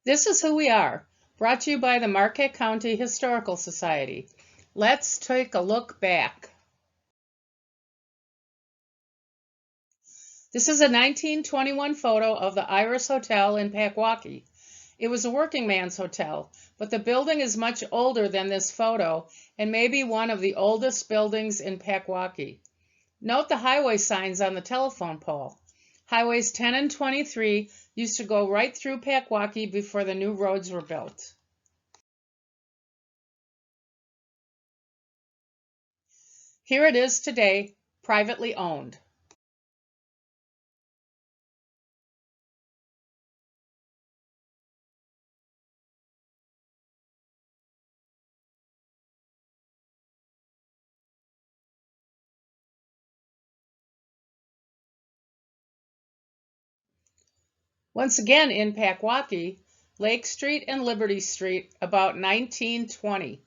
This is who we are, brought to you by the Marquette County Historical Society. Let's take a look back. This is a 1921 photo of the Iris Hotel in Packwaukee. It was a working man's hotel, but the building is much older than this photo and may be one of the oldest buildings in Packwaukee. Note the highway signs on the telephone pole. Highways 10 and 23 used to go right through Packwaukee before the new roads were built. Here it is today, privately owned. Once again in Packwaukee, Lake Street and Liberty Street, about 1920.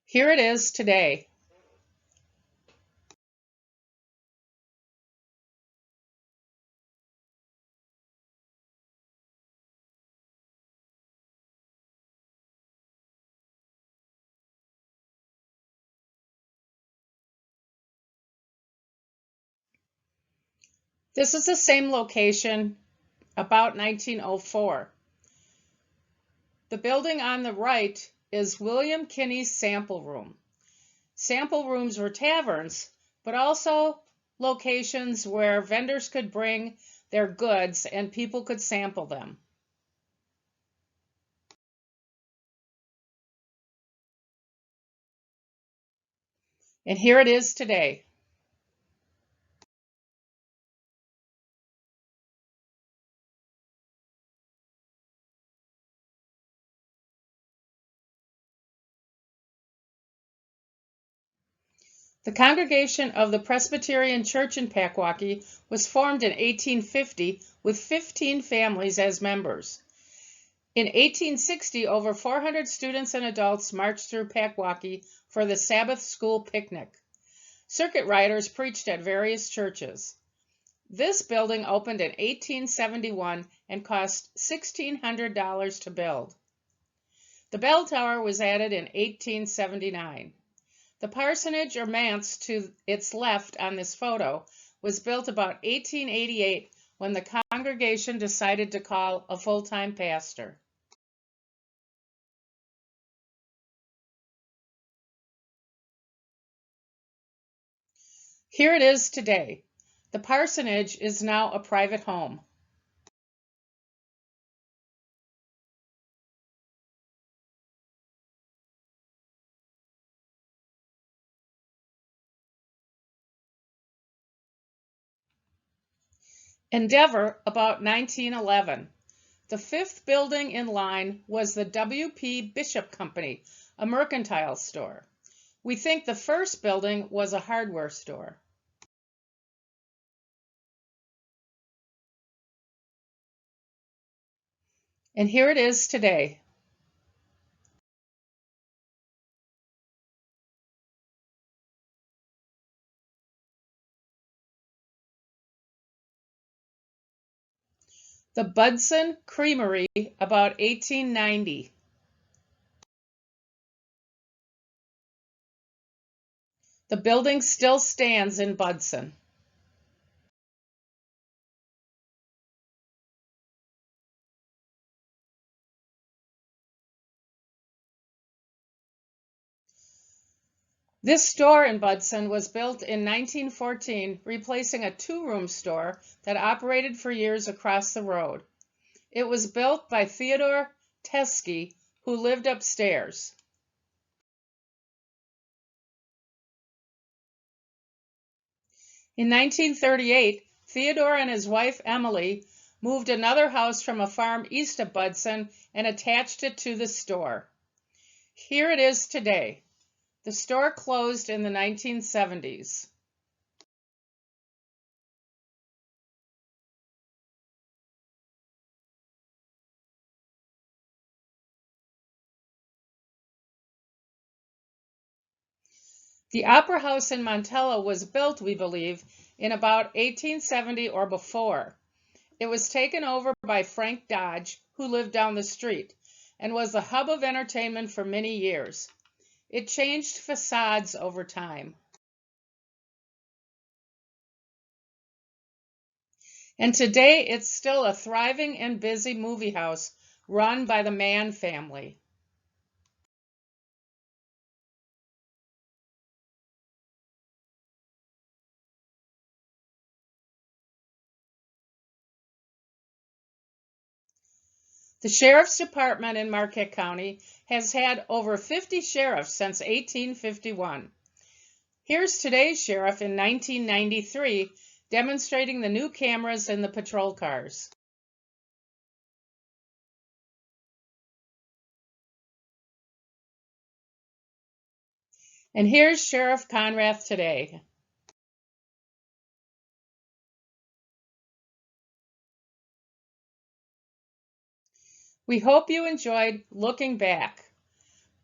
Here it is today. This is the same location, about 1904. The building on the right is William Kinney's sample room. Sample rooms were taverns, but also locations where vendors could bring their goods and people could sample them. And here it is today. The congregation of the Presbyterian Church in Packwaukee was formed in 1850 with 15 families as members. In 1860, over 400 students and adults marched through Packwaukee for the Sabbath school picnic. Circuit riders preached at various churches. This building opened in 1871 and cost $1,600 to build. The bell tower was added in 1879. The parsonage or manse to its left on this photo was built about 1888 when the congregation decided to call a full-time pastor. Here it is today. The parsonage is now a private home. Endeavor, about 1911. The fifth building in line was the W.P. Bishop Company, a mercantile store. We think the first building was a hardware store. And here it is today. The Budson Creamery, about 1890. The building still stands in Budson. This store in Budson was built in 1914, replacing a two-room store that operated for years across the road. It was built by Theodore Teskey, who lived upstairs. In 1938, Theodore and his wife Emily moved another house from a farm east of Budson and attached it to the store. Here it is today. The store closed in the 1970s. The Opera House in Montello was built, we believe, in about 1870 or before. It was taken over by Frank Dodge, who lived down the street, and was the hub of entertainment for many years. It changed facades over time. And today it's still a thriving and busy movie house run by the Mann family. The Sheriff's Department in Marquette County has had over 50 sheriffs since 1851. Here's today's sheriff in 1993 demonstrating the new cameras in the patrol cars. And here's Sheriff Conrath today. We hope you enjoyed Looking Back,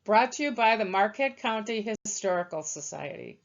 brought to you by the Marquette County Historical Society.